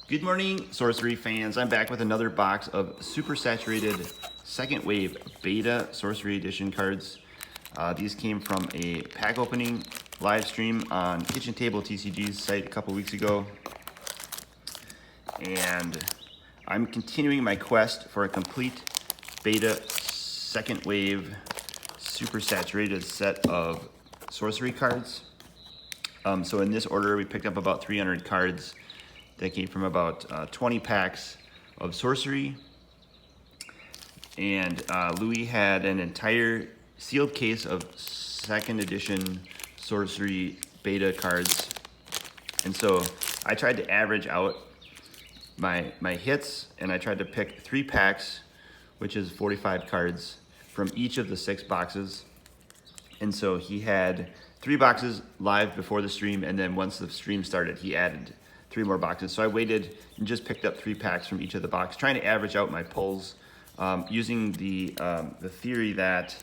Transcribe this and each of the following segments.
Good morning, Sorcery fans. I'm back with another box of super saturated second wave beta Sorcery Edition cards. These came from a pack opening live stream on Kitchen Table TCG's site a couple weeks ago. And I'm continuing my quest for a complete beta second wave super saturated set of Sorcery cards. So in this order, we picked up about 300 cards that came from about 20 packs of Sorcery. And Louis had an entire sealed case of second edition Sorcery beta cards. And so I tried to average out my hits, and I tried to pick 3 packs, which is 45 cards, from each of the 6 boxes. And so he had 3 boxes live before the stream, and then once the stream started, he added 3 more boxes. So I waited and just picked up 3 packs from each of the boxes, trying to average out my pulls, using the theory that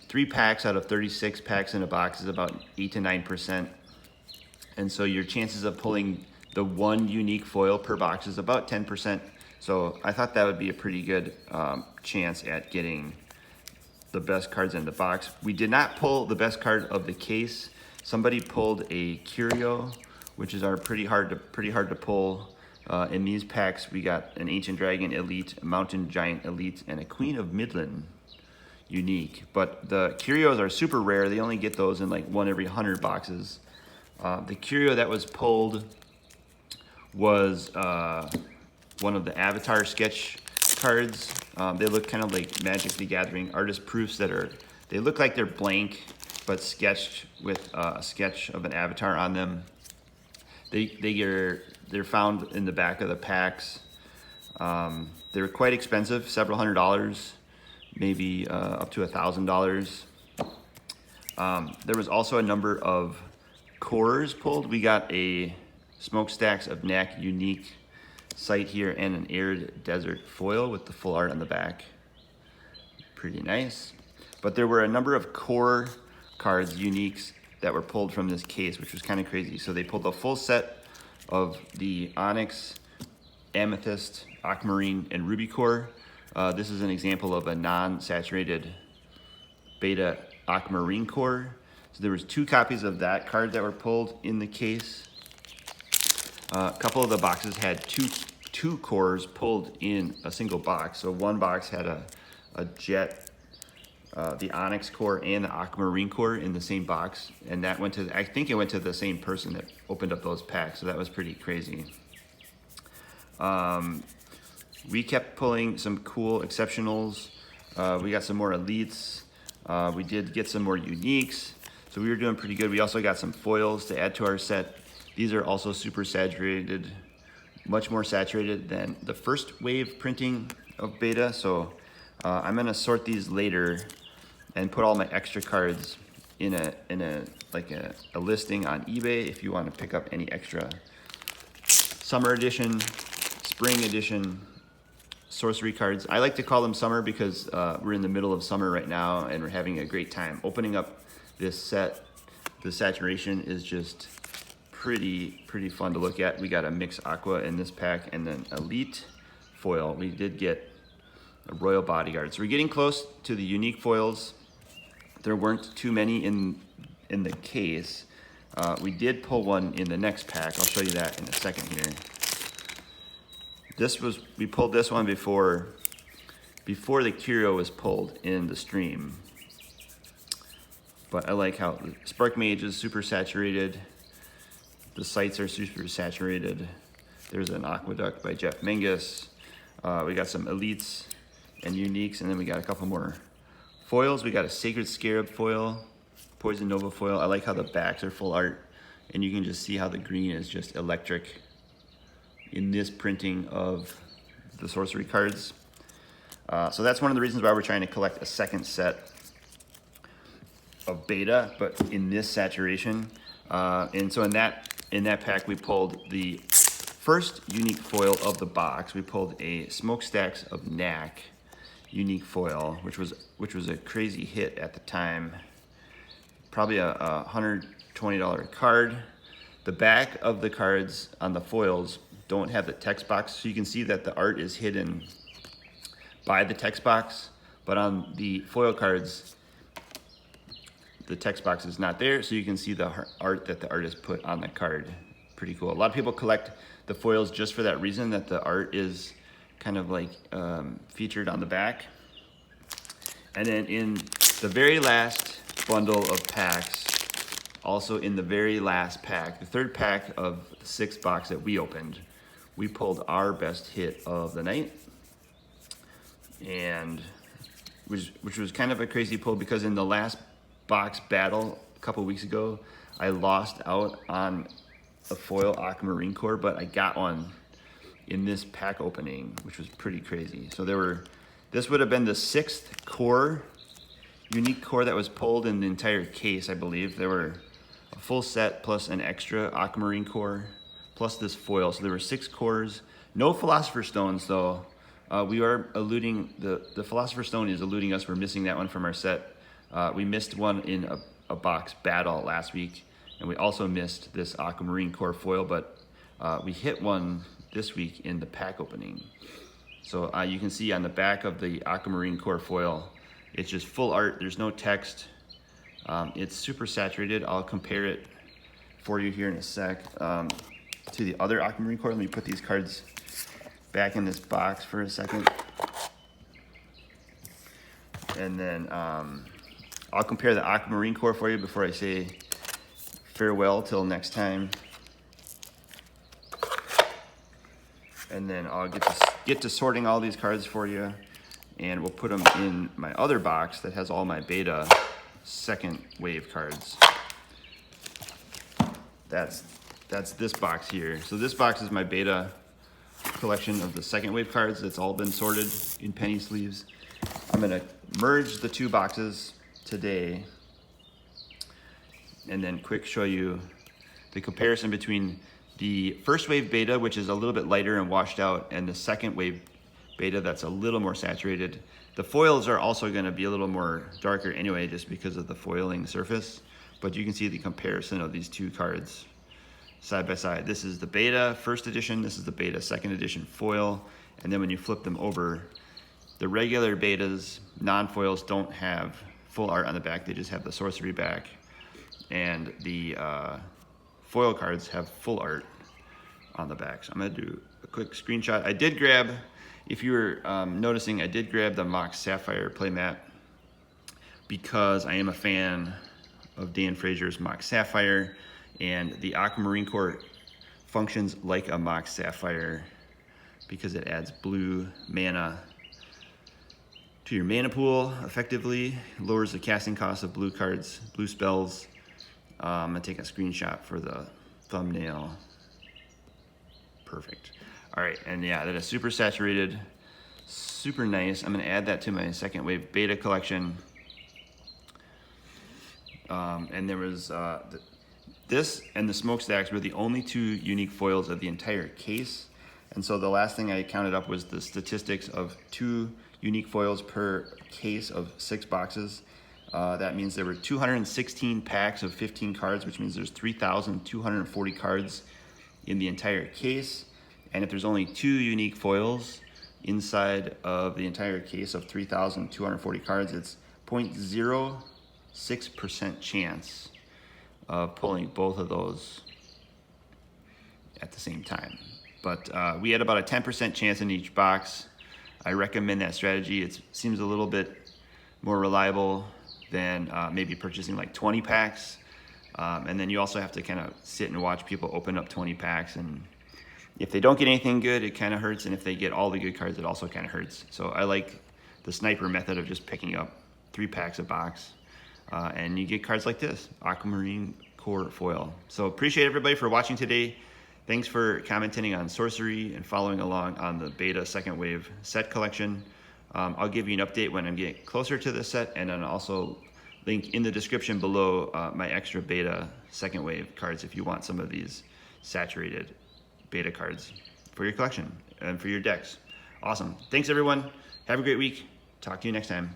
3 packs out of 36 packs in a box is about 8 to 9%. And so your chances of pulling the 1 unique foil per box is about 10%. So I thought that would be a pretty good chance at getting the best cards in the box. We did not pull the best card of the case. Somebody pulled a Curio, which is pretty hard to pull. In these packs, we got an Ancient Dragon Elite, a Mountain Giant Elite, and a Queen of Midland unique. But the Curios are super rare. They only get those in like 1 every 100 boxes. The Curio that was pulled was one of the Avatar sketch cards. They look kind of like Magic the Gathering artist proofs they look like they're blank, but sketched with a sketch of an avatar on them. They're found in the back of the packs. They're quite expensive, several $100s, maybe up to $1,000. There was also a number of cores pulled. We got a Smokestacks of Knack unique sight here and an Arid Desert foil with the full art on the back. Pretty nice. But there were a number of core cards, uniques, that were pulled from this case, which was kind of crazy. So they pulled the full set of the Onyx, Amethyst, Aquamarine, and Ruby core. This is an example of a non-saturated beta Aquamarine core. So there was 2 copies of that card that were pulled in the case. A couple of the boxes had two cores pulled in a single box. So one box had a Jet, the Onyx core, and the Aquamarine core in the same box, and that went to, I think it went to the same person that opened up those packs, so that was pretty crazy. We kept pulling some cool exceptionals. We got some more elites. We did get some more uniques, so we were doing pretty good. We also got some foils to add to our set. These are also super saturated, much more saturated than the first wave printing of beta. So I'm gonna sort these later and put all my extra cards in a listing on eBay if you want to pick up any extra summer edition, spring edition Sorcery cards. I like to call them summer because we're in the middle of summer right now and we're having a great time. Opening up this set, the saturation is just pretty fun to look at. We got a Mix Aqua in this pack and then Elite foil. We did get a Royal Bodyguard. So we're getting close to the unique foils. There weren't too many in the case. We did pull one in the next pack. I'll show you that in a second here. We pulled this one before the Curio was pulled in the stream. But I like how the Spark Mage is super saturated. The sights are super saturated. There's an Aqueduct by Jeff Mingus. We got some elites and uniques, and then we got a couple more foils. We got a Sacred Scarab foil, Poison Nova foil. I like how the backs are full art, and you can just see how the green is just electric in this printing of the Sorcery cards. So that's one of the reasons why we're trying to collect a second set of beta, but in this saturation. And so in that pack, we pulled the first unique foil of the box. We pulled a Smokestacks of Knack unique foil, which was a crazy hit at the time. Probably a $120 card. The back of the cards on the foils don't have the text box. So you can see that the art is hidden by the text box, but on the foil cards, the text box is not there, so you can see the art that the artist put on the card. Pretty cool. A lot of people collect the foils just for that reason, that the art is kind of like featured on the back. And then in the very last bundle of packs, also in the very last pack, the third pack of the 6th box that we opened, we pulled our best hit of the night, and which was kind of a crazy pull, because in the last box battle a couple weeks ago, I lost out on a foil aquamarine core, but I got one in this pack opening, which was pretty crazy. So this would have been the 6th core, unique core that was pulled in the entire case, I believe. There were a full set plus an extra aquamarine core, plus this foil. So there were 6 cores, no Philosopher's Stones though. We are eluding, the Philosopher's Stone is eluding us. We're missing that one from our set. We missed one in a box battle last week, and we also missed this aquamarine core foil, but we hit one this week in the pack opening. So you can see on the back of the aquamarine core foil, it's just full art, there's no text. It's super saturated. I'll compare it for you here in a sec to the other aquamarine core. Let me put these cards back in this box for a second. And then I'll compare the aquamarine core for you before I say farewell till next time. And then I'll get to sorting all these cards for you, and we'll put them in my other box that has all my beta 2nd wave cards. That's this box here. So this box is my beta collection of the 2nd wave cards. It's all been sorted in penny sleeves. I'm gonna merge the 2 boxes today, and then quick show you the comparison between the 1st wave beta, which is a little bit lighter and washed out, and the 2nd wave beta that's a little more saturated. The foils are also gonna be a little more darker anyway, just because of the foiling surface, but you can see the comparison of these 2 cards side by side. This is the beta 1st edition, this is the beta 2nd edition foil, and then when you flip them over, the regular betas, non-foils, don't have full art on the back, they just have the sorcery back, and the foil cards have full art on the back. So I'm gonna do a quick screenshot. I did grab, if you were noticing, I did grab the Mox Sapphire playmat because I am a fan of Dan Fraser's Mox Sapphire, and the aquamarine core functions like a Mox Sapphire because it adds blue mana to your mana pool effectively, lowers the casting cost of blue cards, blue spells. I'm gonna take a screenshot for the thumbnail. Perfect. All right, and yeah, that is super saturated, super nice. I'm gonna add that to my 2nd wave beta collection. And there was this and the smokestacks were the only 2 unique foils of the entire case. And so the last thing I counted up was the statistics of 2 unique foils per case of 6 boxes. That means there were 216 packs of 15 cards, which means there's 3,240 cards in the entire case. And if there's only 2 unique foils inside of the entire case of 3,240 cards, it's 0.06% chance of pulling both of those at the same time. But we had about a 10% chance in each box. I recommend that strategy. It seems a little bit more reliable than maybe purchasing like 20 packs. And then you also have to kind of sit and watch people open up 20 packs. And if they don't get anything good, it kind of hurts. And if they get all the good cards, it also kind of hurts. So I like the sniper method of just picking up 3 packs a box. And you get cards like this, Aquamarine Core Foil. So appreciate everybody for watching today. Thanks for commenting on Sorcery and following along on the beta 2nd wave set collection. I'll give you an update when I'm getting closer to the set, and then also link in the description below my extra beta 2nd wave cards if you want some of these saturated beta cards for your collection and for your decks. Awesome. Thanks everyone. Have a great week. Talk to you next time.